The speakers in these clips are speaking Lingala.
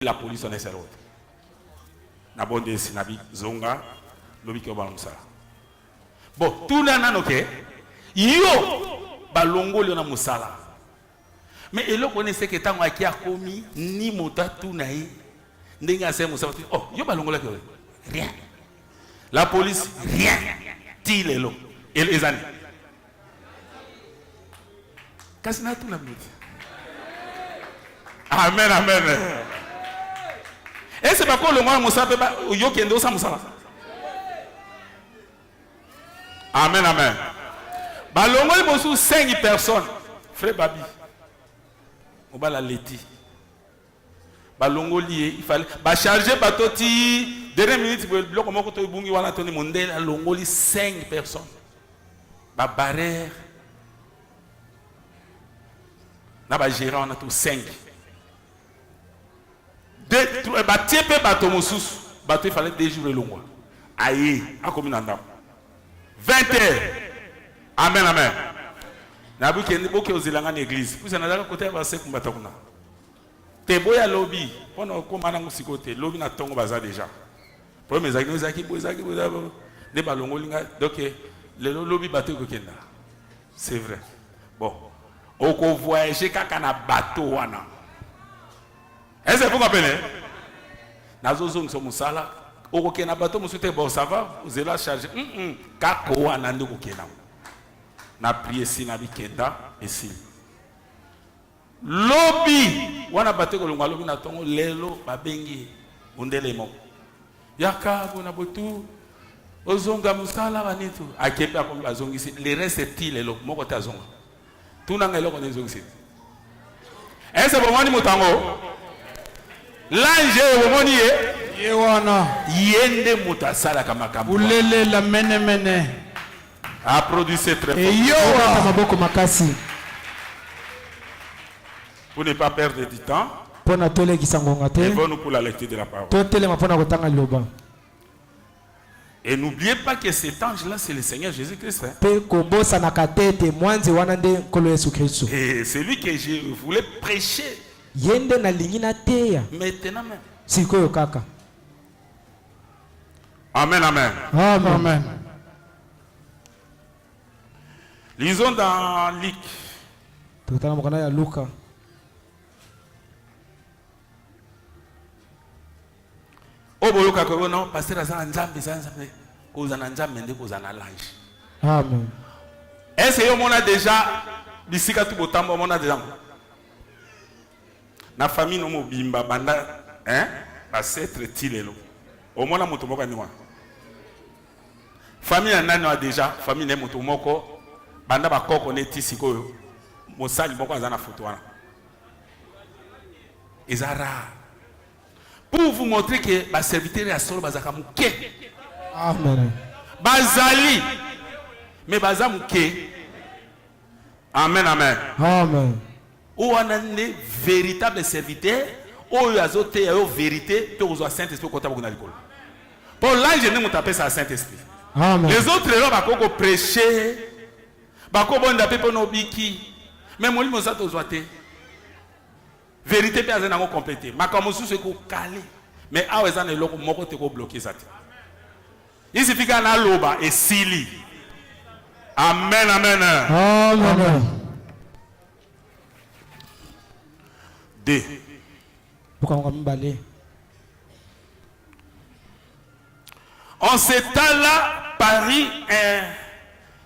La police en est servante. Na bonde sinabi zonga lobi ke balomsa. Bon, tout là nanoke yo balongo le na musala. Mais elo connaissait que tango aki akomi ni mota tout naï ndenga se musala. Oh, yo balongo la ke rien. La police rien. Ti lelo. Et les années. Kasina tout la minute. Amen, amen. Et c'est pas quoi le moins Moussa yo kendo sa Moussa. Amen, amen. Balongo il bossou 5 personnes. Frère Babi. On va la leti. Balongo lié, il fallait ba charger bateau ti dernière minute pour le bloc comment ko to bungi wana toni mondel longo li 5 personnes. Ba barrière. Na ba gérant on a tout 5. Il fallait 2 jours et le mois. Aïe, à combien d'endroits 20 heures. Amen, amen. Nabu qui est beaucoup aux élangs d'église. Vous en avez côté avancé comme batakuna. Te boya lobby. Pendant qu'on m'a dit côté lobby na tongo baza déjà. Pour mes amis, zaki bozaki boza. Des ballons linga. Donc le lobby bateau kokenda. C'est vrai. Bon. Au qu'on voyager kaka na bateau wana. Est-ce que vous comprenez? Nazozo nous sommes sala. Au Kenya bateau monsieur bon ça va vous allez la charger. Kako wana ndiko Kenya. Na prier si na bikenda ici. Lobby wana bateau ko lobby na tongo lelo babengi undele mo. Yaka bona botu ozonga musala banitu. Akepa ko bazongisi le reste est lelo moko ta zonga. Tunanga lelo ko nezongisi. Est-ce que vous moni mutango? L'ange au monier yewana yende mutasala kama kama ulele la mene mene a produit très fort et yowa maboko makasi pour ne pas perdre du temps pona tole kisangonga te nous pour la lecture de la parole totele mapona kotanga loba et n'oubliez pas que cet ange là c'est le Seigneur Jésus-Christ pe kobosa na katete mwanzi wana nde nkolo Yesu Kristo et c'est lui que je voulais prêcher yende na lingina teya maintenant même sikoyo kaka amen amen amen amen. Lisons dans Luc tutana mokana ya Luka oboyoka ko non pasteur azana nzambe nzambe kozana nzambe nde kozana l'ange amen. est-ce que on a déjà bisika tout botambo on a déjà na famille no mobimba banda hein ba setre tilelo au moins la moto moko ni wa famille na nani a déjà famille ne moto moko banda ba koko ne tisiko mosali moko azana photo wana ezara pour vous montrer que ba serviteur ya solo bazaka muke Amen. bazali mais bazamuke amen amen Amen. Ou on a un véritable serviteur, ou il y a une vérité, puis vous avez Saint-Esprit côté de l'école. Pour l'ange, nous tapons ça Saint-Esprit. Amen. Les autres là, ils prêcher, ils tapent pour nos biki, mais moi, je suis zoité. Vérité, puis ils ont complété. Mais comme je suis calé, mais à ils ont le loco, moi, je suis bloqué ça. Il suffit qu'on a l'oba et sili. Amen, amen. Amen. En ce temps-là, Paris un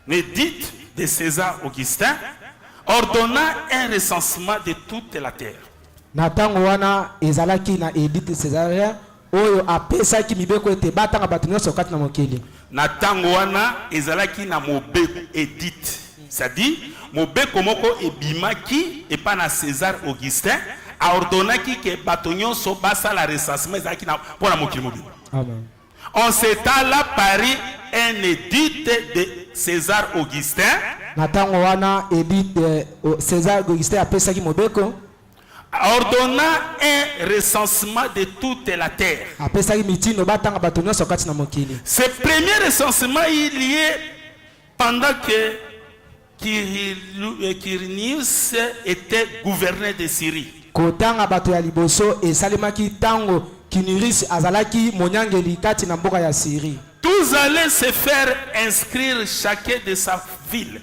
édit de César Augustin ordonna un recensement de toute la terre. Natango wana ezalaki na édit de César oyo apesaki mibeko ete batanga bato nyonso kati na mokili. Natango wana ezalaki na mobeko édit. C'est-à-dire mobeko moko ebimaki et pas na César Augustin a ordonné que Batonion so basa la recensement pour la mokili mobile. Amen. En ce temps-là, Paris un édit de César Augustin. Natango wana édit César Augustin apesaki mobeko ordonna un recensement de toute la terre. apesaki mitindo batanga bato nyonso kati na mokili. Ce premier recensement il y est pendant que Quirinius était gouverneur de Syrie. kotanga bato ya liboso esalemaki tango Kinirisi azalaki monyangeli kati na mboka ya Syrie. Tous allaient se faire inscrire chacun de sa ville.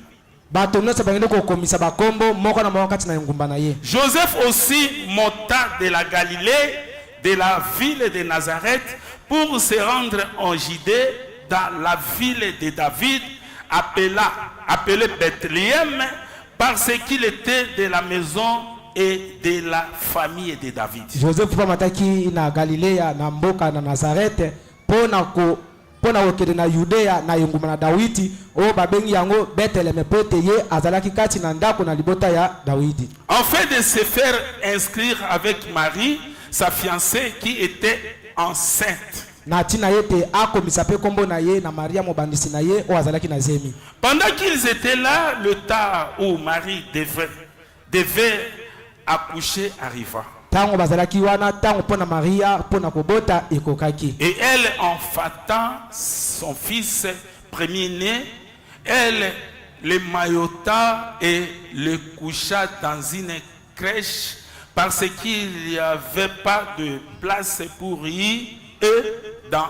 Bato nyonso bangende kokomisa bakombo moko na moko kati na ngumba na ye. Joseph aussi monta de la Galilée, de la ville de Nazareth, pour se rendre en Judée, dans la ville de David, appelée Bethléem, parce qu'il était de la maison et de la famille de David. Joseph pamataki na Galilea na mboka na Nazareth pona okede na Judea na yunguma na Dawidi o babengi yango Bethlehem pote ye azalaki kati na ndako na libota ya Dawidi. En fait de se faire inscrire avec Marie, sa fiancée qui était enceinte. Na tina yete akomisa pe kombo na ye na Maria mobandisi na ye o azalaki na zemi. Pendant qu'ils étaient là, le temps où Marie devait accoucher arriva. Tango bazalaki wana tango pona Maria pona kobota ekokaki. Et elle, enfantant son fils premier-né, elle le maillota et le coucha dans une crèche parce qu'il n'y avait pas de place pour y dans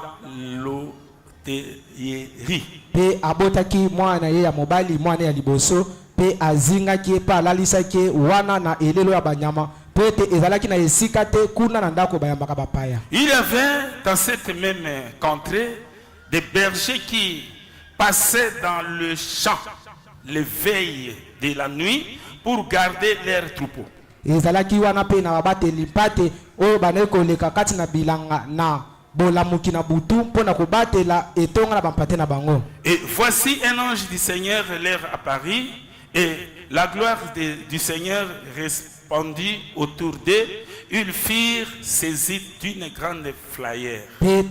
l'hôtellerie. Pe abotaki mwana ye ya mobali mwana ya liboso pe azingaki pa lalisaki wana na elelo ya banyama. Il y avait dans cette même contrée des bergers qui passaient dans le champ les veilles de la nuit pour garder leurs troupeaux. Et voici un ange du Seigneur leur apparut et la gloire du Seigneur répandit autour d'eux. Ils furent saisis d'une grande frayeur. Mais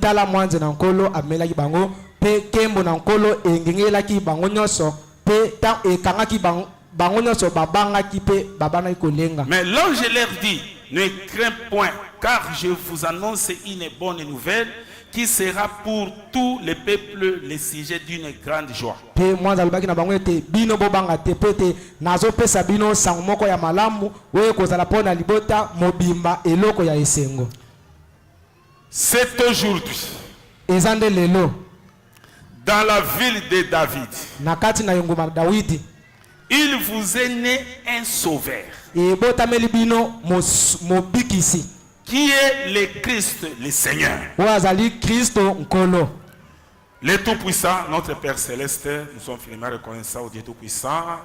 l'ange leur dit: ne crains point, car je vous annonce une bonne nouvelle qui sera pour tous les peuples le sujet d'une grande joie. C'est aujourd'hui, dans la ville de David, il vous est né un sauveur, qui est le Christ, le Seigneur. Le Tout-Puissant, notre Père Céleste, nous sommes finalement reconnaissants au Dieu Tout-Puissant.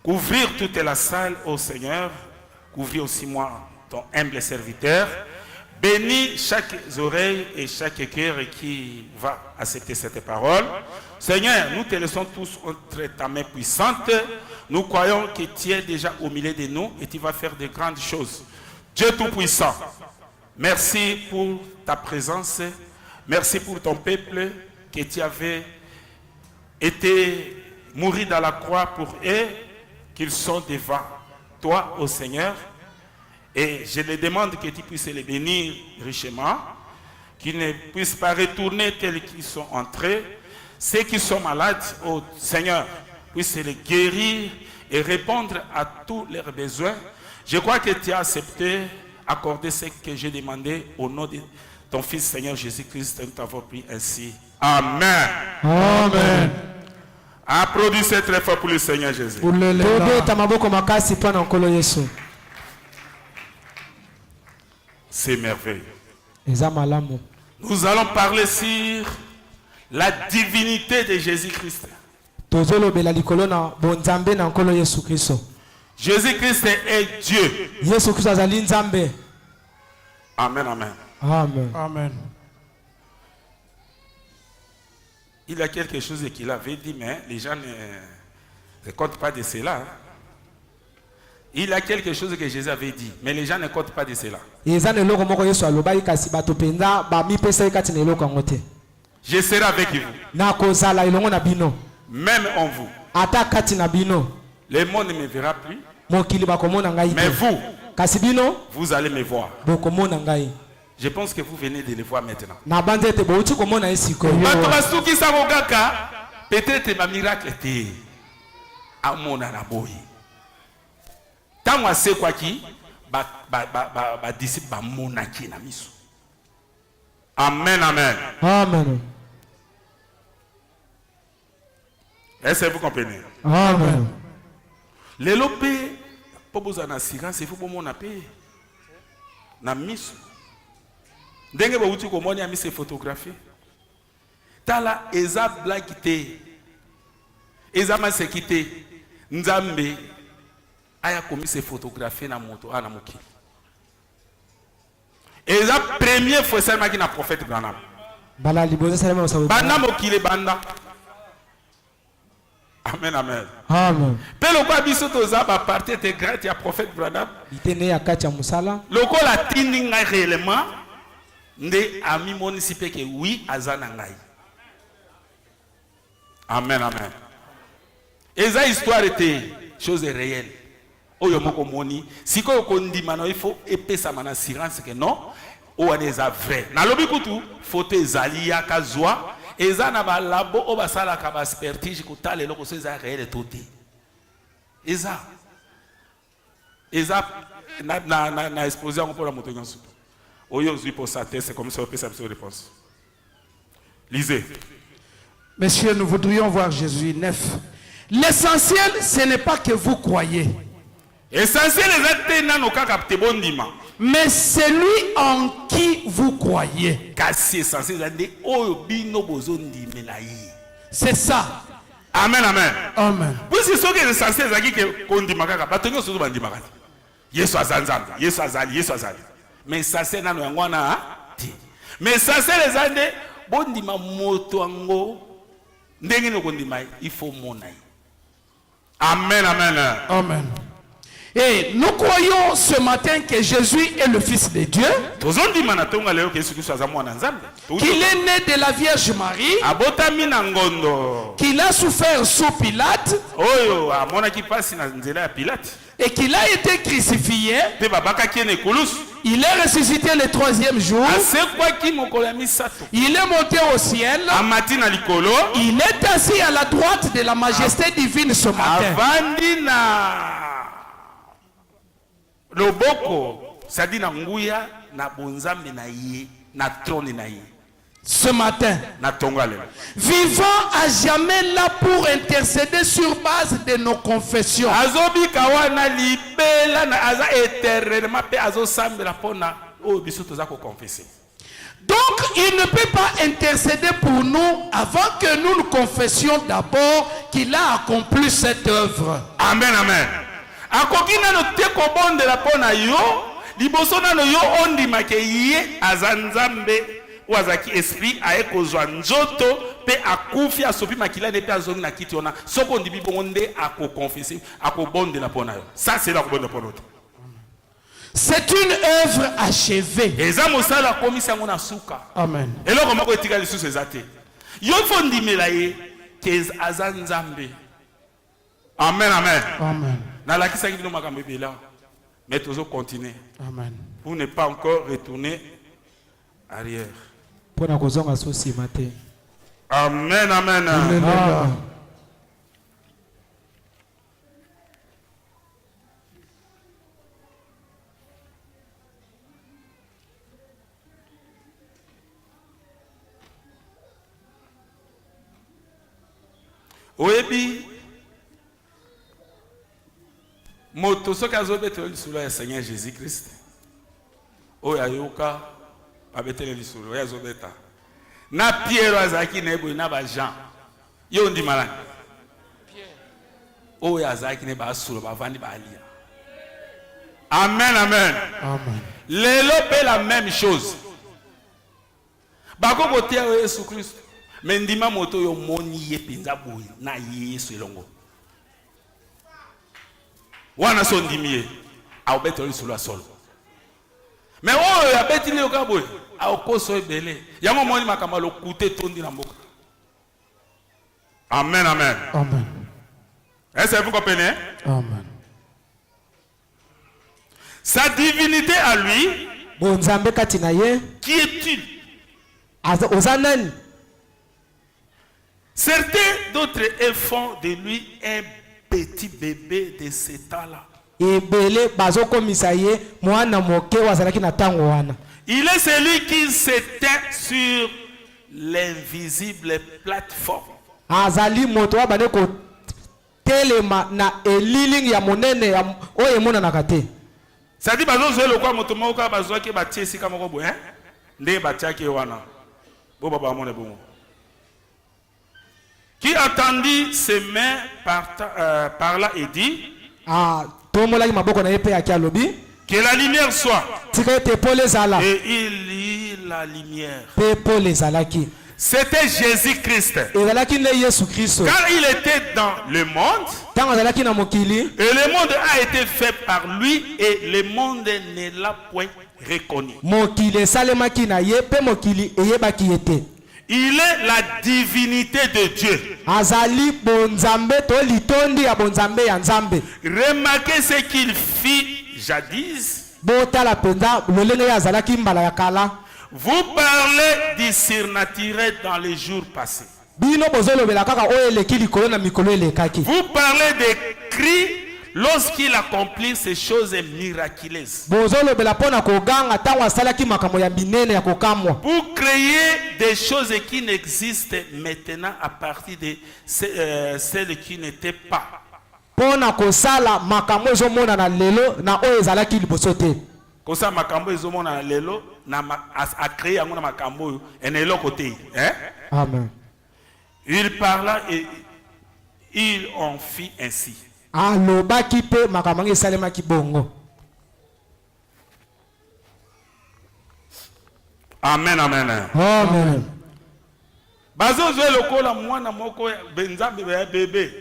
Couvrir toute la salle au Seigneur, couvrir aussi moi, ton humble serviteur. Bénis chaque oreille et chaque cœur qui va accepter cette parole. Seigneur, nous te laissons tous entre ta main puissante. Nous croyons que tu es déjà au milieu de nous et tu vas faire de grandes choses. Dieu Tout-Puissant, merci pour ta présence, merci pour ton peuple que tu avais été mourir dans la croix pour eux, qu'ils sont devant toi, ô Seigneur. Et je les demande que tu puisses les bénir richement, qu'ils ne puissent pas retourner tels qu'ils sont entrés. Ceux qui sont malades, ô Seigneur, puissent les guérir et répondre à tous leurs besoins. Je crois que tu as accepté, accordé ce que j'ai demandé au nom de ton Fils Seigneur Jésus-Christ. Nous t'avons pris ainsi. Amen. Amen. Applaudissez très fort pour le Seigneur Jésus. C'est merveilleux. Nous allons parler sur la divinité de Jésus-Christ. Jésus-Christ est Dieu. Amen, amen. Amen. Amen. Il y a quelque chose qu'il avait dit, mais les gens ne comptent pas de cela. Il y a quelque chose que Jésus avait dit, mais les gens ne comptent pas de cela. Je serai avec vous. Même en vous. Le monde ne me verra plus. Mais vous allez me voir. Je pense que vous venez de le voir maintenant. Peut-être ma miracle était à mon anaboy. Tant moi c'est quoi qui disciple ba monaki na miso. Amen, amen. Amen. Est-ce que vous comprenez? Amen. Les lopés, pour vous en assurer, c'est pour mon appel. Na miso. Dengue ba uti ko moni a mis ses photographies. Tala eza blague te. Eza ma sekite. Nzambe aya komi ses photographies na moto ana moki. Eza première fois seulement qui na prophète Branham. Bala liboza salama osawe. Banda mokile banda. Amen, amen. Amen. Pelo kwa biso toza ba partie intégrante ya prophète Branham. Itene ya kati ya musala. Loko la tindi ngai réellement nde ami municipe que oui azana ngai. Amen, amen. Eza histoire était chose réelle. Oyo moko moni siko kondima na il faut epesa mana assurance que non o eza vrai. Na lobi kutu photo ezali ya kazwa eza na ba labo o basala ka ba expertise kutale loko so eza réel tout. Eza na exposition pour la moto nyonso. Oyo zui pour sa tête c'est comme ça on peut sa réponse. Lisez. Messieurs, nous voudrions voir Jésus 9. L'essentiel, ce n'est pas que vous croyez. Essentiel est na no kaka te bondima. Mais celui en qui vous croyez. Kasi essentiel est oyo bino bozondimela yi. C'est ça. Amen, amen. Amen. Puis c'est ce que l'essentiel est que kondima kaka batonyo so bandima kaka. Yesu azanzamba, Yesu azali. Mais ça c'est na no ngwana ti. Mais ça c'est les ande bondima moto ango ndenge no kondima il faut monai. Amen, amen. Amen. Et nous croyons ce matin que Jésus est le Fils de Dieu, qu'il est né de la Vierge Marie, qu'il a souffert sous Pilate, et qu'il a été crucifié. Il est ressuscité le 3e jour. Il est monté au ciel. Il est assis à la droite de la majesté divine ce matin. Loboko, ça dit na nguya na bonzambe na ye na trône na ye. Ce matin, na tongale. Vivant à jamais là pour intercéder sur base de nos confessions. Azobi kawana libela na aza éternellement pe azo sambela pona o biso toza ko confesser. Donc, il ne peut pas intercéder pour nous avant que nous nous confessions d'abord qu'il a accompli cette œuvre. Amen, amen. Akokina no te ko bonde la pona yo liboso na no yo ondima ke ye azanzambe wazaki esprit aye kozwa nzoto pe akufi asopi makila ne pe azongi na kiti ona soko ndibi bonde ako confesser ako bonde la pona yo. Ça c'est la bonde la pona. C'est une œuvre achevée. Eza mosala komisa ngona suka. Amen. Eloko moko etika lisusu ezate. Yo fondimela ye ke azanzambe. Amen, amen. Amen. Na la kisa kino makambe bela. Mais toujours continuer. Amen. Pour ne pas encore retourner arrière. Pour na kozonga sosi mate. Amen, amen. Amen. Oebi moto soki azobetela lisolo ya Seigneur Jésus-Christ oyo ayoka abetele lisolo oyo azobeta na Pierre azalaki na eboyi na bajean yo ndimalani oyo azalaki na basolo bavandi balia. Amen, amen. Amen. Lelo pe la même chose bako kotia Yesu Christ mais ndima moto yo moni ye penza boyi na Yesu elongo wana so ndimie au betoli solo solo mais oyo ya betili yo kaboy au koso ebele yango moni makamba lo kute tondi na mboka. Amen, amen. Amen. Est-ce que vous comprenez? Amen. Sa divinité à lui, bonzambe kati na ye qui est-il? Ozanani. Certains d'autres font de lui un petit bébé de 7 ans là. ebele bazokomisa ye mwana moke wazalaki na tango wana. Il est celui qui s'éteint sur l'invisible plateforme. Azali moto wa bane ko telema na eliling ya monene ya oye mona nakate. Ça dit bazo zo lokwa moto moko bazo ke batie sika moko bo hein? Nde batiaki wana. Bo baba mona bongo. Qui attendit ses mains par là et dit que la lumière soit. Et il lit la lumière. C'était Jésus-Christ. Car il était dans le monde. Et le monde a été fait par lui. Et le monde ne l'a point reconnu. Il est la divinité de Dieu. Remarquez ce qu'il fit jadis. Vous parlez du surnaturel dans les jours passés. Vous parlez des cris lorsqu'il accomplit ces choses miraculeuses. Pour créer des choses qui n'existent maintenant à partir de celles qui n'étaient pas. Kosa makambo ezomona lelo na a créé ngona makambo en elo côté hein. Amen. Il parla et il en fit ainsi. Alobaki pe makambo esalemaki bongo. Amen, amen. Amen. Bazo zo lokola mwana moko benzambe ya bébé.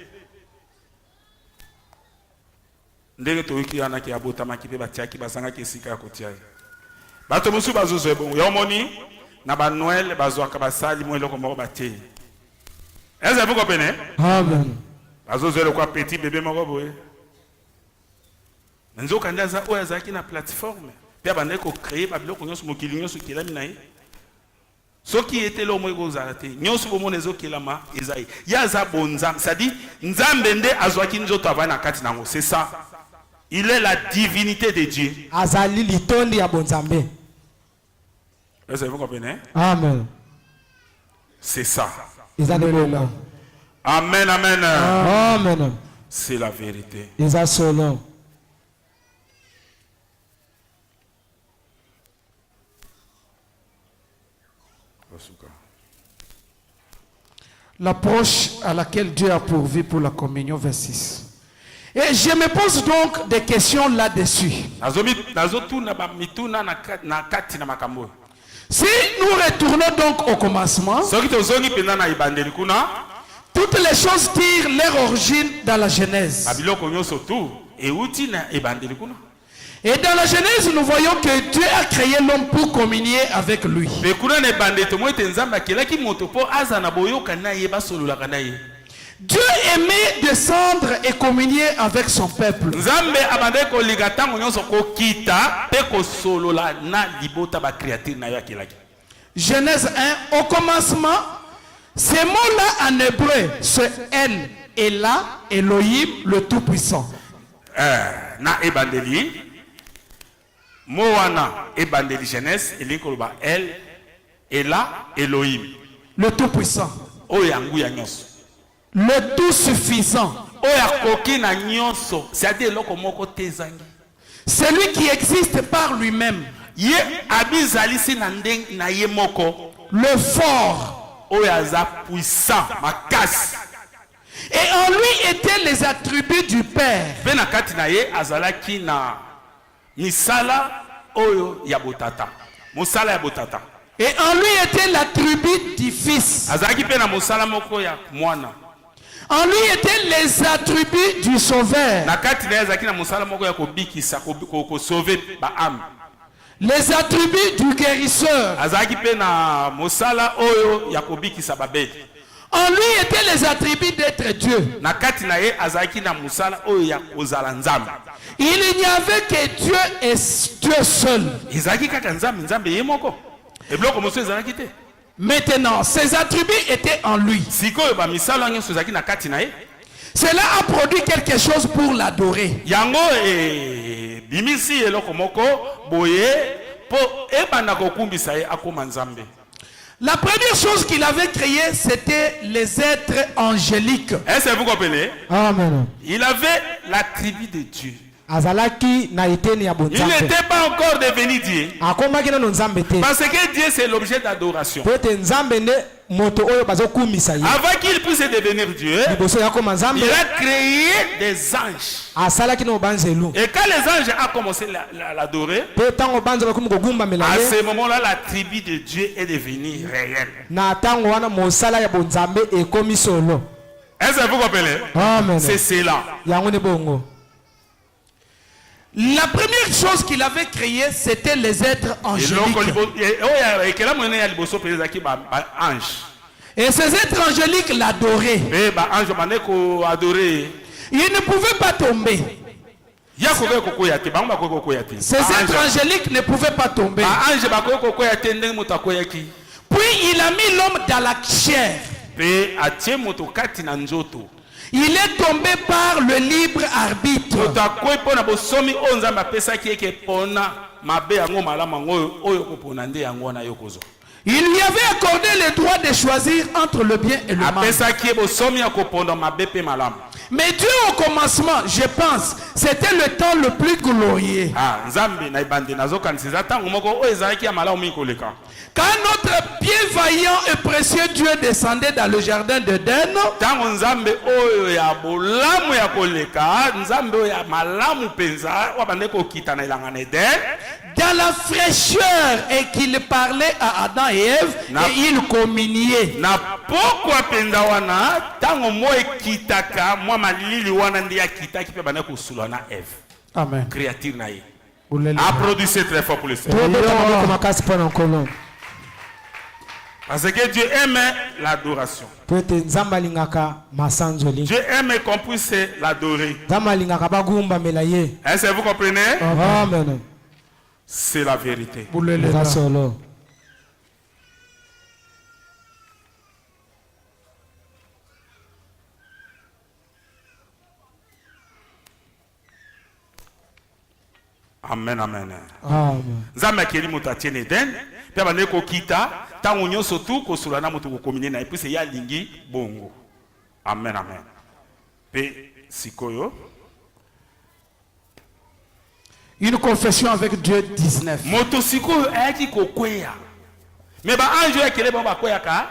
Ndenge toiki yana ki abota makipe batiaki basanga ki sika kotia. Bato musu bazo zo bon. Yomoni na ba Noël bazo akabasali mo eloko moko batie. Est-ce vous comprenez? Amen. Bazo zo lokwa petit bébé moko boye. Nzo kandaza oya zaki na plateforme. Pia bande ko créer ba biloko nyonso mokili nyonso kelami na ye. Ce qui était l'homme égozarate, nyonso bomone zo kelama ezai. Ya za bonzam, ça dit nzambe nde azwaki nzoto avana kati nango, c'est ça. Il est la divinité de Dieu. Azali litondi ya bonzambe. Est-ce que vous comprenez? Amen. C'est ça. Amen, amen. Amen. C'est la vérité. L'approche à laquelle Dieu a pourvu pour la communion, vers 6. Et je me pose donc des questions là-dessus. Si nous retournons donc au commencement, toutes les choses tirent leur origine dans la Genèse. Et dans la Genèse, nous voyons que Dieu a créé l'homme pour communier avec lui. Dieu aimait descendre et communier avec son peuple. Genèse 1, au commencement, ces mots-là en hébreu, c'est El, Ela, Elohim, le Tout-Puissant. Na ebandeli Moana ebandeli Genèse elikoloba El, Ela, Elohim, le Tout-Puissant, oyangu ya nyonso, le tout suffisant, celui qui existe par lui-même, le fort, et en lui étaient les attributs du Père. Et en lui était l'attribut du Fils. En lui étaient les attributs du Sauveur. Les attributs du guérisseur. En lui étaient les attributs d'être Dieu. Il n'y avait que Dieu et Dieu seul. Maintenant, ses attributs étaient en lui. Cela a produit quelque chose pour l'adorer. Yango bimisi eloko moko boye po ebanda kokumbisa ye akoma nzambe. La première chose qu'il avait créée, c'était les êtres angéliques. Est-ce que vous comprenez? Amen. Il avait la tribu de Dieu. Azalaki na iteni ya bonzambe. Il n'était pas encore devenu Dieu. Akomaki na nzambe te. Parce que Dieu c'est l'objet d'adoration. Pote nzambe ne moto oyo bazokumisa ye. Avant qu'il puisse devenir Dieu, Liboso ya koma nzambe, il a créé des anges. asalaki na banzelu. Et quand les anges ont commencé à l'adorer, Pe tango banza bakomi kogumba à melaye. ce moment-là, la tribu de Dieu est devenue réelle. Na tango wana mosala ya bonzambe ekomi solo. Est-ce que vous comprenez? Amen. C'est cela. Yango ne bongo. La première chose qu'il avait créée, c'était les êtres angéliques. Et ces êtres angéliques l'adoraient. Ils ne pouvaient pas tomber. Ces êtres angéliques ne pouvaient pas tomber. Puis il a mis l'homme dans la chair. Il est tombé par le libre arbitre. Il lui avait accordé le droit de choisir entre le bien et le mal. Mais Dieu au commencement, je pense, c'était le temps le plus glorieux. Quand notre bienveillant et précieux Dieu descendait dans le jardin d'Éden, dans la fraîcheur, et qu'il parlait à Adam et Ève, et ils communiaient. Amen. Applaudissez très fort pour le Seigneur. Parce que Dieu aime l'adoration. Dieu aime qu'on puisse l'adorer. Est-ce que vous comprenez? Amen. C'est la vérité. Amen, amen. Nzambe akeli moto atiene Eden, pe bande ko kita, tango nyonso tu ko sulana moto ko komine na epuse ya lingi bongo. Amen, amen. Pe sikoyo. Une confession avec Dieu 19. Moto sikoyo ayaki ko kweya. Me ba anjo ya kele ba kweya ka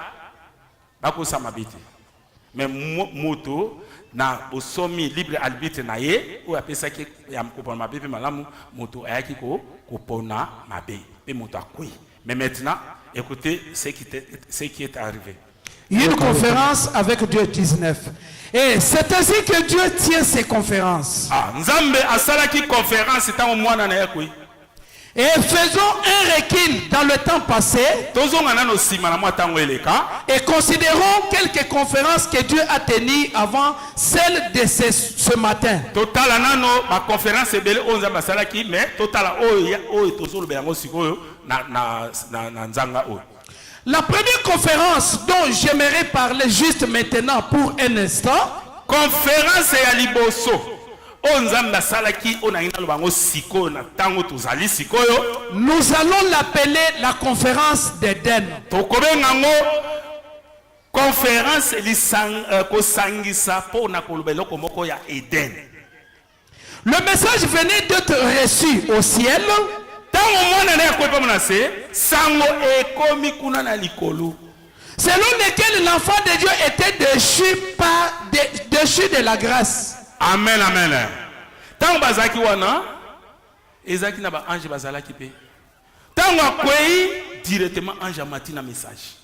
ba ko samabiti. Mais moto na osomi libre arbitre na ye ou apesa ki ya mkopona mabe pe malamu moto ayaki ko kopona mabe pe moto akui. Mais maintenant écoutez ce qui est arrivé. Une conférence avec Dieu 19. Et c'est ainsi que Dieu tient ses conférences. Nzambe asalaki conférence tango mwana na yakui. Et faisons un recul dans le temps passé et considérons quelques conférences que Dieu a tenues avant celle de ce matin. La première conférence dont j'aimerais parler juste maintenant pour un instant, conférence à Liboso. Nous allons l'appeler la conférence d'Éden. Conférence le message venait d'être reçu au ciel. Selon lequel l'enfant de Dieu était déchu de la grâce. Amen, amen. Tant bazaki wana, ezaki na ba ange bazalaki pe. Tant akwei directement ange amati na message.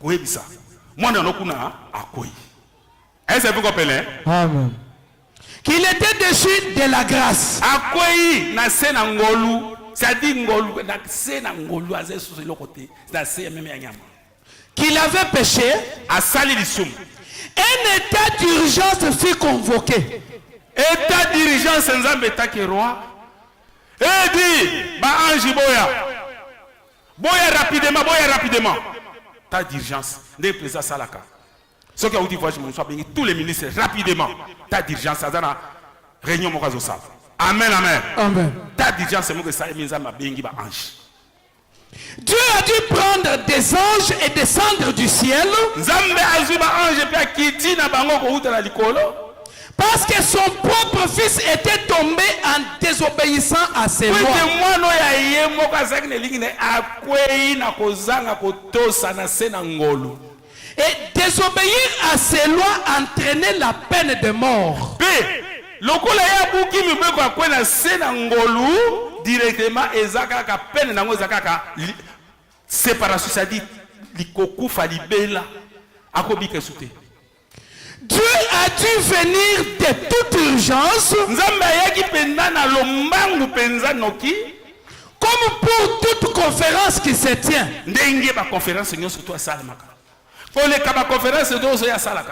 Koyebisa. Mwana nokuna akwei. Est-ce que vous comprenez? Amen. Qu'il était déchu de la grâce. Akwei na sena ngolu, c'est-à-dire ngolu na sena ngolu aze sur le côté, na se même ya nyama. Qu'il avait péché, asali lisum. Un état d'urgence fut convoqué. État d'urgence nzambe taki roi. Et dit, ba ange boya. Boya rapidement. État d'urgence. Ne présent salaka. Ce qui a dit voyage, tous les ministres rapidement. Ta d'urgence, ça donne réunion mon caso ça. Amen, amen. Amen. Ta d'urgence, c'est moi que ça est mis à ma bengi ba ange. Dieu a dû prendre des anges et descendre du ciel. Nzambe azwi ba ange pe akiti na bango ko uta na likolo. Parce que son propre fils était tombé en désobéissant à ses lois. Et désobéir à ses lois entraînait la peine de mort. Directement ezaka peine nango ezaka séparation, c'est-à-dire likokufa libela akobika soute. Dieu a dû venir de toute urgence comme pour toute conférence qui se tient.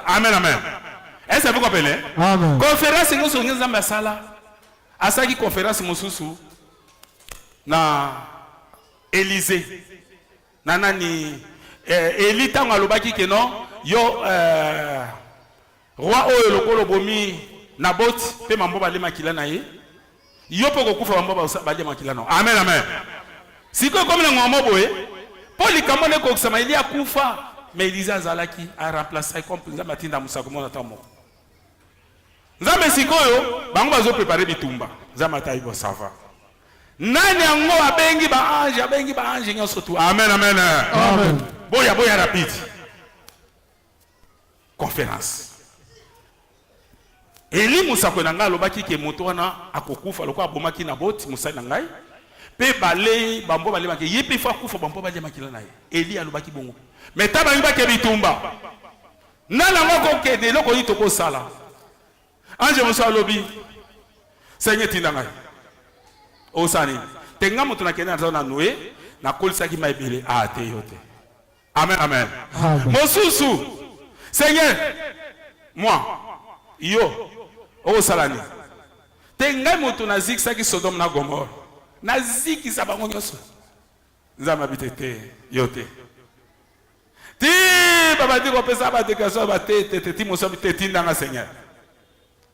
Amen, amen. Est-ce que vous comprenez? Amen. Conférence, nous sommes à ça qui conférence, na Élysée. Nanani Élita alobaki que non yo roi oyo lokolo bomi Nabot pe mambo bale makila na ye yo pe kokufa mambo bale makila na. Amen, amen. Siko comme na ngombo boye Polikamo ne ko kusema ili akufa mais Élysée azalaki a remplacer comme nza matinda musako mona tamo. Nzambe sikoyo bango bazo préparer bitumba. Nzambe tayibo sava. Nani ango abengi ba ange nyoso tu. Amen, amen. Amen. Boya rapide. Conférence. Eli musako na ngai alobaki ke moto wana akokufa lokwa abomaki na boti musai na ngai pe balei bambo balema ke yepe fa kufa bambo balema kila na ye. Eli alobaki bongo. Mais taba ngiba ke bitumba. Nana ngoko ke de loko yito ko sala. Ange musa lobi. Seigneur tinda ngai. Osani. Tenga moto na kena na noé na kolisa ki maibele ate yote. Amen, amen. Mosusu. Seigneur, moi, yo, o salani. Tenga moto na zikisa ki Sodome na Gomorrhe. Na zikisa bango nyoso. Nzama bitete yote. Ti baba di ko pesa ba de kaso ba te ti moso bitete ndanga Seigneur.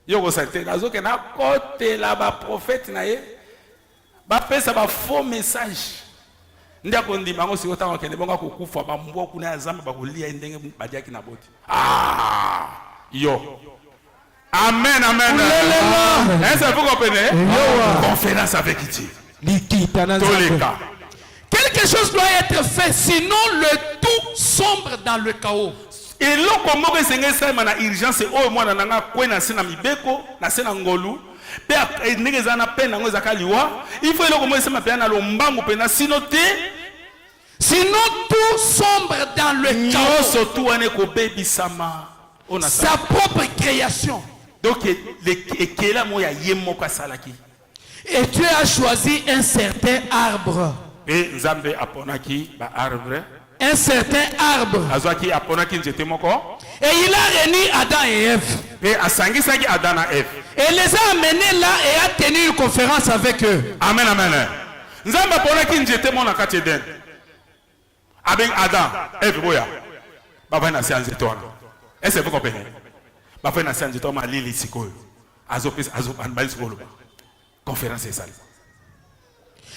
Yo ko sante nazo ke na kote la ba prophète na ye. Ba pesa ba faux message. Ndia ko ndima ngo sikota ngo kende bonga kokufa ba mbo kuna Nzambe ba kolia ndenge badiaki na boti. Yo. Amen, amen. Est-ce que vous comprenez? Conférence avec qui? Quelque chose doit être fait, sinon le tout sombre dans le chaos. Et là, comme vous savez, c'est une urgence. Oh, moi, je suis na sena mibeko, na sena ngolu. Il faut que sinon tout sombre dans le chaos. Sa propre création. Donc, et Dieu a choisi un certain arbre. Un certain arbre. Et il a réuni Adam et Ève. Et les a amenés là et a tenu une conférence avec eux. Amen, amen. Avec Adam, Ève, boya. Est-ce que vous comprenez? Conférence est ça.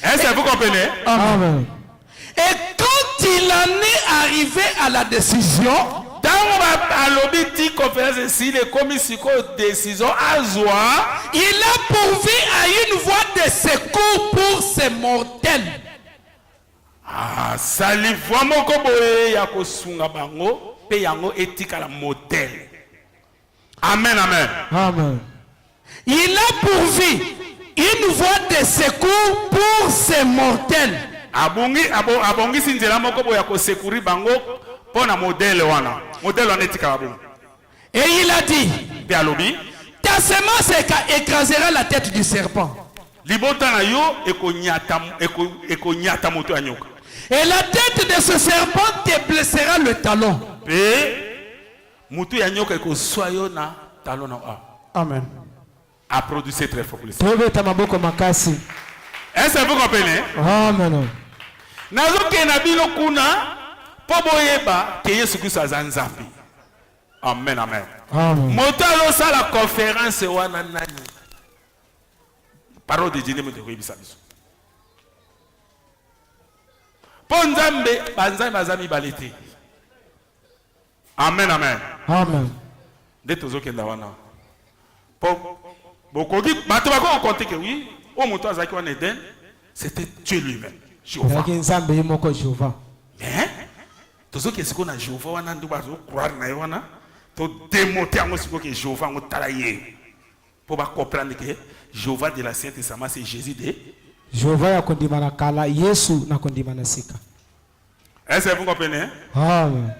Est-ce que vous comprenez? Amen. Et quand il en est arrivé à la décision, il a pourvu à une voie de secours pour ses mortels. Amen, amen. Amen. Il a pourvu une voie de secours pour ses mortels. Et il a dit, ta semence écrasera la tête du serpent. Et la tête de ce serpent te blessera le talon. Amen. Applaudissez très fort. Est-ce que vous comprenez? Amen. Amen, amen. Amen. Motalo ça la conférence wana nani. Parole de Dieu me devrait bisa biso. Ponzambe banzambe bazami balete. Amen, amen. Amen. De tozo kenda wana. Po bokogi bato bako compter que oui, au moto azaki wana Eden, c'était Dieu lui-même. Jéhovah. Yaki nzambe ye moko Jéhovah. Mais tozo ke siko na Jéhovah wana ndu bazo croire na wana. To démonter en ce que Jéhovah a travaillé pour comprendre que Jéhovah de l'Ancien Testament c'est Jésus de Jéhovah ya kondima na kala, Yesu na kondima na sika. Est-ce que vous comprenez? Amen.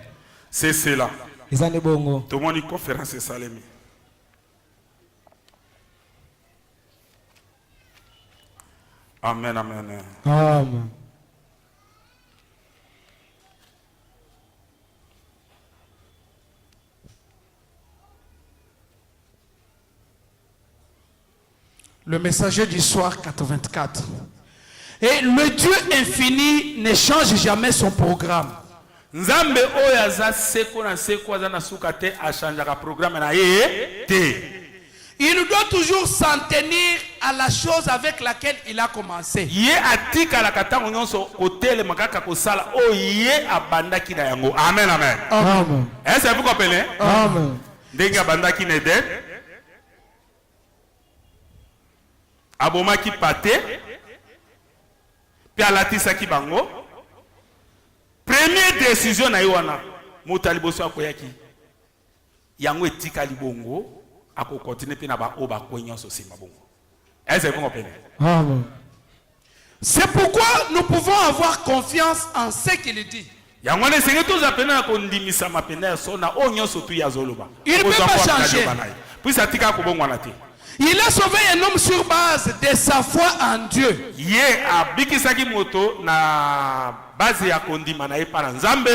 C'est cela. Ezane bongo. Tout le monde une conférence Salemi. Amen, amen. Amen. Le messager du soir 84. Et le Dieu infini ne change jamais son programme. Nzambe oyaza seko na seko za na sukate a changer le programme na ye te. Il doit toujours s'en tenir à la chose avec laquelle il a commencé. Ye atika la katango nyonso hôtel makaka ko sala o ye abandaki na yango. Amen, amen. Amen. Est-ce que vous comprenez? Amen. Ndenge abandaki na Eden. Abomaki pate puis alatisaki bango. Première décision na yowana motali boso akoyaki yango etika libongo ako continuer pe na ba oba kwenyo so sima bongo. Est-ce que vous comprenez? Amen. C'est pourquoi nous pouvons avoir confiance en ce qu'il dit. Yango ne senge tous apena ko ndimisa mapena so na onyo so tu ya zoloba. Il ne peut pas changer. Puis ça tika ko bongo na te. Il a sauvé un homme sur base de sa foi en Dieu. Ye abikisaki moto na base ya kondima na epana nzambe.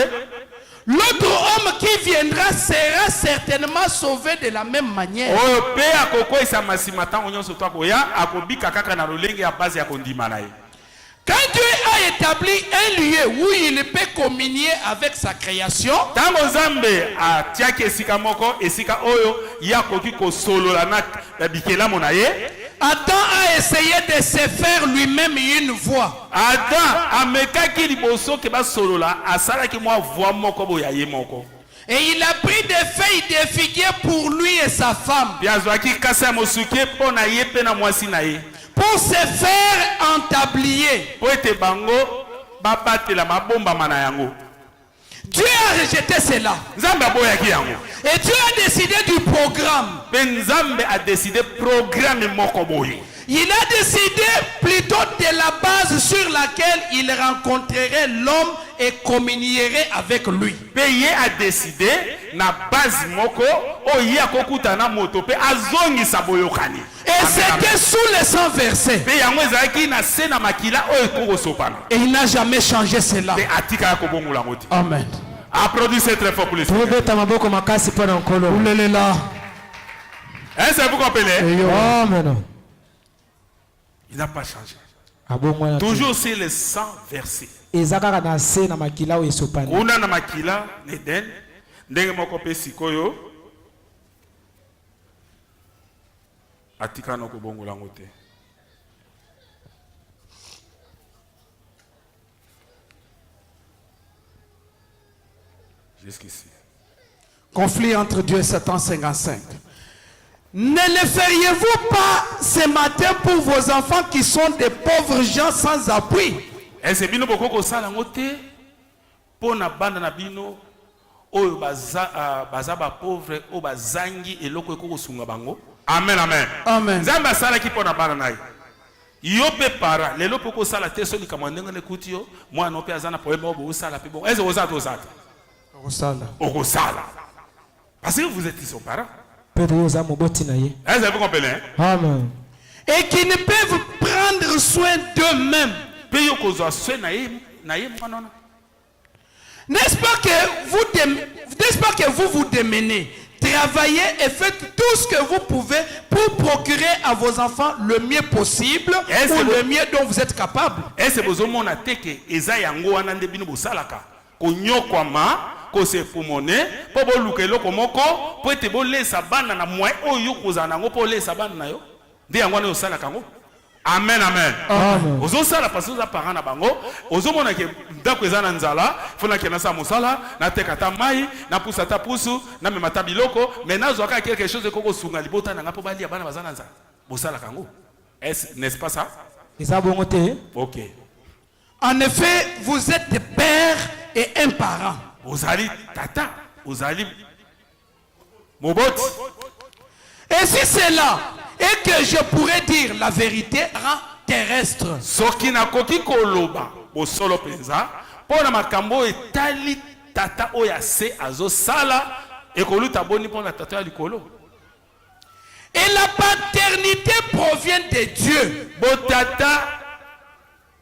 L'autre homme qui viendra sera certainement sauvé de la même manière. O pe akoko isa masimata onyo so to akoya akobika kaka na lolenge ya base ya kondima na ye. Quand Dieu a établi un lieu où il peut communier avec sa création, tango nzambe atiaki esika moko esika oyo ya koki kosolola na bikela mona ye. Adam a essayé de se faire lui-même une voix. Adam amekaki liboso ke basolola asalaki mwa voix moko boya ye moko. Et il a pris des feuilles de figuier pour lui et sa femme. Biazwaki kasa mosuke pona ye pe na mwasi na ye. Pour se faire entablier. Po ete bango babatela mabomba mana yango. Dieu a rejeté cela. Nzambe aboyaki yango. Et Dieu a décidé du programme. Pe Nzambe a décidé programme moko boye. Il a décidé plutôt de la base sur laquelle il rencontrerait l'homme et communierait avec lui. Peye a décidé na base moko oye akokutana moto pe azongisa boyokani. Et c'était sous les 100 versets. Pe yango ezalaki na se na makila oyo kokosopana. Et il n'a jamais changé cela. Pe atika kobongola ngoti. Amen. Applaudissez très fort pour les Seigneur. Tobeta maboko makasi pona nkolo. Oulelela. Est-ce que vous comprenez? Amen. Il n'a pas changé. Abomwana. Toujours c'est les 100 versets. Ezakaka na se na makila o esopani. Kuna na makila Eden ndenge moko pe sikoyo atika no kobongola ngote. Jusqu'ici. Conflit entre Dieu et Satan 55. Ne le feriez-vous pas ce matin pour vos enfants qui sont des pauvres gens sans appui? Est-ce que bino boko ko sala ngote pona banda na bino oyo baza ba pauvre o bazangi eloko eko sunga bango? Amen, amen. Amen. Nzamba sala ki pona bana nayi. Yo pe para lelo poko sala te so likamandenge le kutio mwana pe azana poema obo sala pe bon. Est-ce que vous êtes au sala? Parce que vous êtes son parent. Est-ce que vous comprenez? Amen. Et qui ne peuvent prendre soin d'eux-mêmes. N'est-ce pas que vous vous démenez, travaillez et faites tout ce que vous pouvez pour procurer à vos enfants le mieux possible ou le mieux dont vous êtes capable? Est-ce que vous avez ko se pulmoner po bo lukelo komoko po ete bo lesa bana na moyen oyo kozana ngo po lesa bana na yo ndi yango na osala kango. Amen, amen. Amen. Ozo sala parce que parents na bango, ozo mona ke ndako ezana nzala, fona ke na sa musala, na tekata mai, na pusa ta pusu, na memata biloko, mais na zoaka quelque chose koko sunga libota na ngapo bali abana bazana nzala. Bosala kango. N'est-ce pas ça? Ok. En effet, vous êtes des pères et un parent. Ozali tata, ozali moboti. Et si c'est là, et que je pourrais dire la vérité terrestre. Soki na koki koloba bosolo penza pona makambo etali tata oya se azo sala ekoluta boni pona tata ya likolo. Et la paternité provient de Dieu. Botata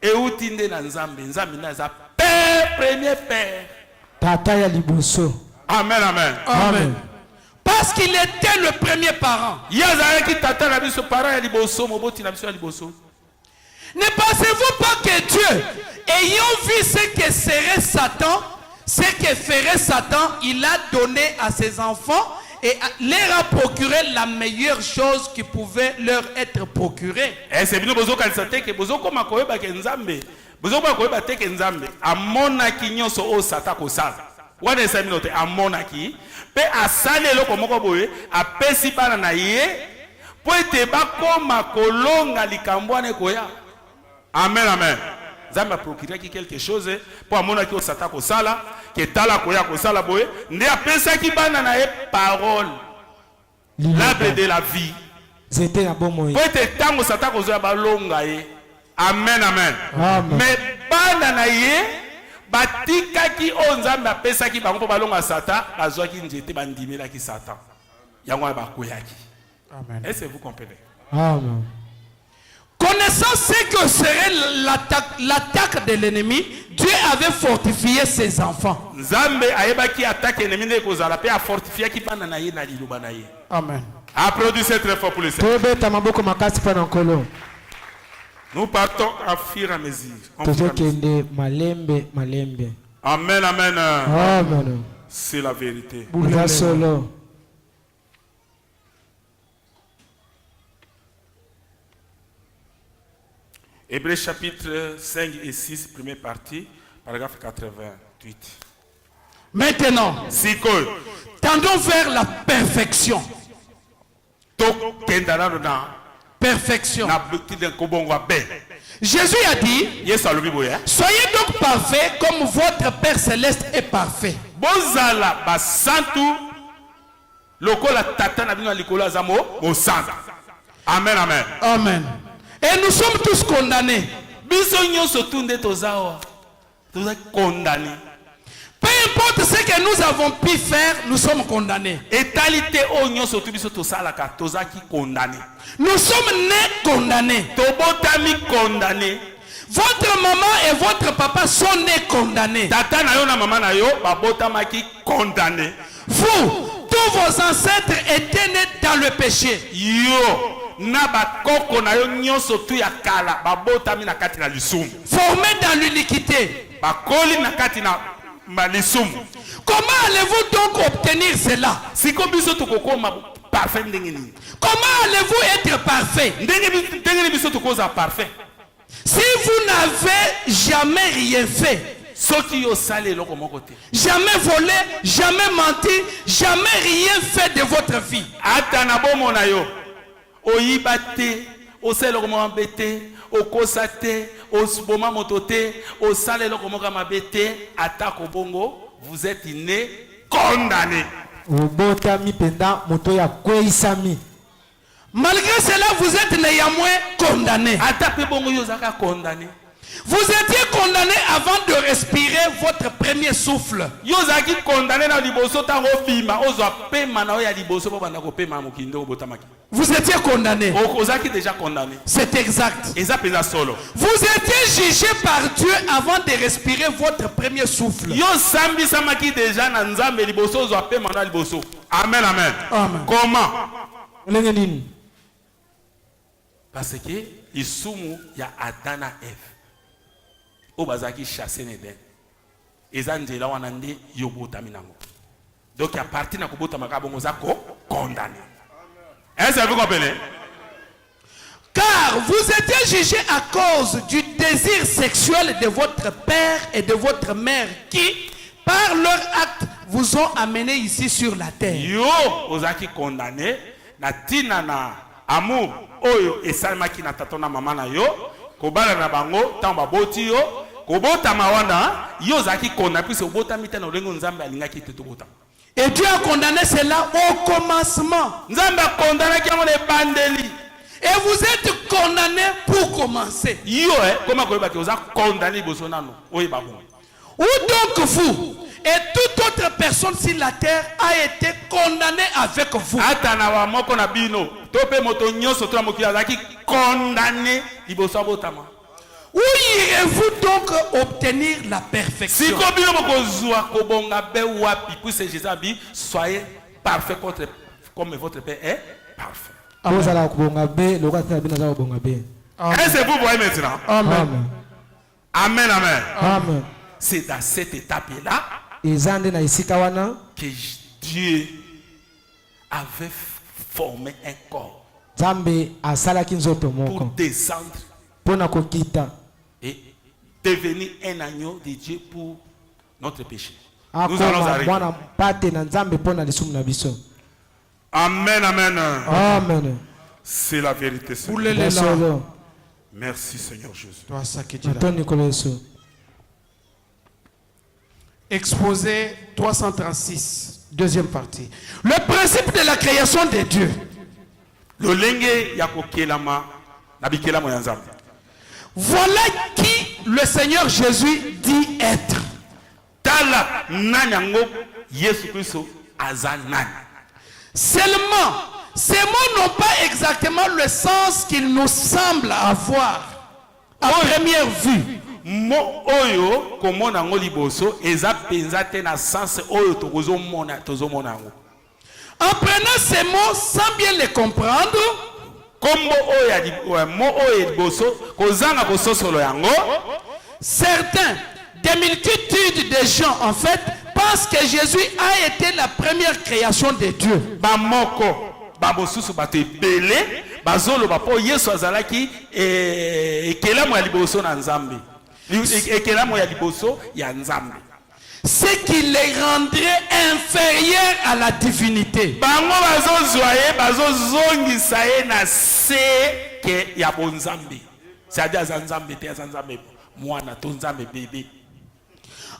euti nde na nzambe, nzambe na za père, premier père. Tata ya liboso. Amen, amen. Amen. Parce qu'il était le premier parent. Ne pensez-vous pas que Dieu, ayant vu ce que serait Satan, ce que ferait Satan, il a donné à ses enfants et leur a procuré la meilleure chose qui pouvait leur être procurée. Wana esaminote amonaki pe asali eloko moko boye apesi bana na ye po ete bakoma kolonga likambo wana ekoya. Amen, amen. Nzambe aprokiraki quelque chose po amonaki o sata kosala ke tala koya kosala boye nde apesaki bana na ye parole, l'arbre de la vie. C'était un bon moyen. Po ete tango sata kozoya balonga ye. Amen, amen. Amen. Mais bana na ye batika ki onzambe apesa ki bango po balonga satan bazwaki njete bandimela ki satan yango bakoyaki. Amen. Est-ce que vous comprenez? Amen. Connaissant ce que serait l'attaque de l'ennemi, Dieu avait fortifié ses enfants. Nzambe ayebaki attaque ennemi ne kozala pe a fortifié ki bana na ye na liloba na ye. Amen. Applaudissez très fort pour le Seigneur. Nous partons à fur et à mesure. Amen, amen. Amen. C'est la vérité. Hébreux chapitre 5 et 6, première partie, paragraphe 88. Maintenant, tendons vers la perfection. Perfection. Jésus a dit, soyez donc parfaits comme votre Père Céleste est parfait. Amen, amen. Amen. Et nous sommes tous condamnés. Peu importe ce que nous avons pu faire, nous sommes condamnés. Nous sommes nés condamnés. Votre maman et votre papa sont nés condamnés. Vous, tous vos ancêtres étaient nés dans le péché. Formés dans l'iniquité. Comment allez-vous donc obtenir cela? Comment allez-vous être parfait? Si vous n'avez jamais rien fait, jamais volé, jamais menti, jamais rien fait de votre vie, vous êtes né condamné. Malgré cela, vous êtes néanmoins condamné. Vous étiez condamné avant de respirer votre premier souffle. Vous étiez condamné. C'est exact. Vous étiez jugé par Dieu avant de respirer votre premier souffle. Amen, amen. Amen. Comment? Parce que il y a Adam et Ève. Au bazaki chassé Néden. eza nzela wana nde yo botami nango. Donc à partir na kobota makabongo za ko condamné. Est-ce que vous comprenez? Car vous étiez jugés à cause du désir sexuel de votre père et de votre mère qui, par leur acte, vous ont amené ici sur la terre. Yo, ozaki condamné, na tina na amour, oyo esalmaki na tatona mama na yo, kobala na bango, tamba boti yo, kobota mawanda, yo ozaki condamné, puis obota mita na olengo nzambe alingaki te tobota. Et Dieu a condamné cela au commencement. Nzambe a condamné qui a les bandeli. Et vous êtes condamnés pour commencer. Yo, comment vous êtes condamné bosonano? Oui, babou. Ou donc vous et toute autre personne sur la terre a été condamnée avec vous. Atanawa moko na bino, tope moto nyoso to moki azaki condamné liboso botama. Où irez-vous donc obtenir la perfection? Si kobino moko zwa kobonga be wapi, puis c'est Jésus abi, soyez parfait comme votre Père est parfait. Est-ce que vous voyez maintenant? Amen. Amen, amen. Amen. C'est dans cette étape-là que Dieu avait formé un corps pour descendre et devenir un agneau de Dieu pour notre péché. Nous allons arrêter. Amen, amen. Amen. C'est la vérité, Seigneur. Merci, Seigneur Jésus. Exposé 336, deuxième partie. Le principe de la création de Dieu. Voilà qui le Seigneur Jésus dit être. Seulement, ces mots n'ont pas exactement le sens qu'ils nous semblent avoir à première vue. Mo oyo komona ngo liboso eza penza te na sens oyo tozomona ngo. En prenant ces mots sans bien les comprendre, kombo oyo mo oyo liboso kozanga kososolo yango, certains, des multitudes de gens en fait pensent que Jésus a été la première création de Dieu. Bamoko babosusu bato ebele bazolo bapo Yesu azalaki ekelamu ya liboso na Nzambe. Ce qui les rendrait inférieurs à la divinité.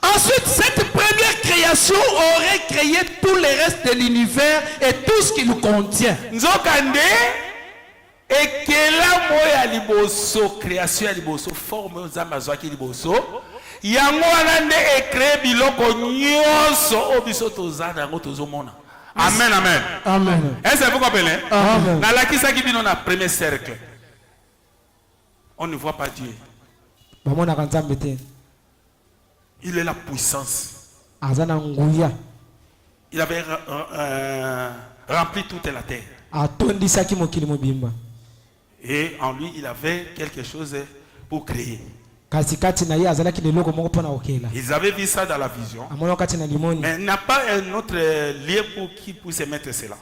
Ensuite, cette première création aurait créé tout le reste de l'univers et tout ce qu'il contient. Et que la liboso création liboso forme zamazwaki liboso yango wana nde créé biloko nyonso obiso tozana yango tozomona. Amen, amen. Amen. Est-ce que vous comprenez? Amen. Na lakisaki bino na premier cercle. On ne voit pas Dieu. Il est la puissance. Il avait rempli toute la terre. Et en lui, il avait quelque chose pour créer. Ils avaient vu ça dans la vision. Mais il n'y a pas un autre lieu pour qui puisse mettre cela.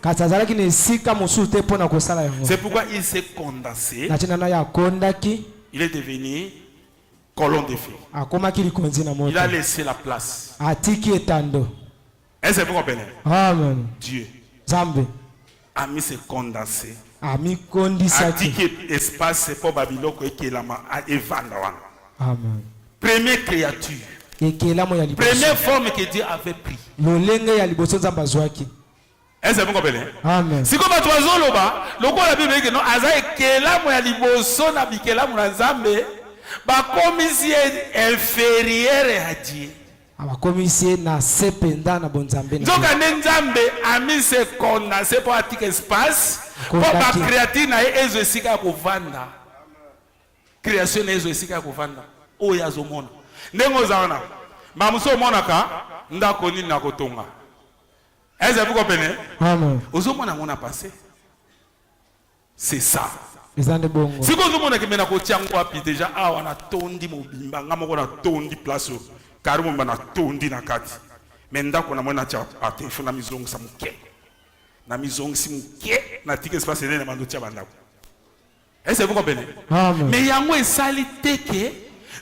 C'est pourquoi il s'est condensé. Il est devenu colonne de feu. Il a laissé la place. Est-ce que vous comprenez? Dieu a mis ce condensé. A dit que l'espace c'est pour Babylone qui est là et Amen. Première créature. Première forme que Dieu avait pris. Est-ce que vous comprenez? Amen. Si comme tu as loba, le quoi la Bible dit que non, aza ekela mo ya liboso na bikela mo na Nzambe, ba commission inférieure à Dieu. Abakomisie na sependa na bonzambe. Nzoka Nzambe a mis ce condensé pour attirer espace. Pour ba créature na ezo esika kovanda. Création ezo esika kovanda. Oya zomona. Ndengo zaona. Mamuso monaka ndako nini na kotonga. Est-ce que vous comprenez? Amen. Ozomona mona passé. C'est ça. Ezande bongo. Si vous mona ke mena ko tiango api déjà awa na tondi mobimba ngamo ko na tondi place. karibu mbana tondi na kati menda kuna mwana cha telefone na mizongo sa muke na mizongo si muke na tike espace na mando cha bandako. Est-ce que vous comprenez? Amen. Mais yango esali teke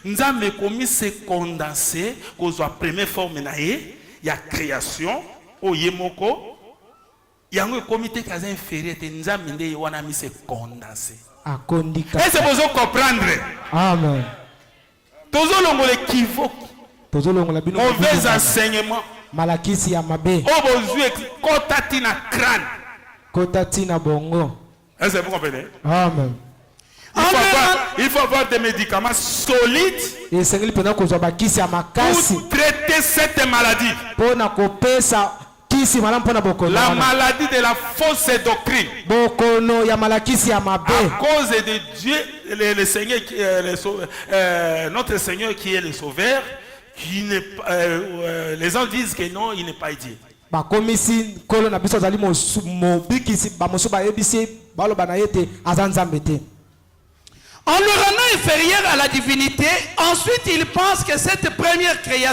nzambe komi se condenser kozwa première forme na ye ya création oyemoko yango ekomi te kaza inférieur te nzambe nde wana mi se condenser. Akondika. Est-ce que vous comprendre? Amen. Tozo longo le kivoki. Tozo longo la bino. Mauvais enseignement. Malakisi ya mabe. Obozu kotati na crâne. Kotati na bongo. Est-ce que vous comprenez? Amen. Il faut avoir des médicaments solides Et c'est lui pendant qu'on soit bakisi ya makasi. pour traiter cette maladie. Pona kopesa kisi malam pona bokono. La maladie de la fausse doctrine. Bokono ya malakisi ya mabe. À cause de Dieu, le Seigneur, notre Seigneur qui est le Sauveur, qui n'est les gens disent que non, il n'est pas Dieu. Bakomisi kolo na biso zali mobikisi bamoso ba ebisi balo banayete azanzambete. En le rendant inférieur à la divinité, ensuite il pense que cette première création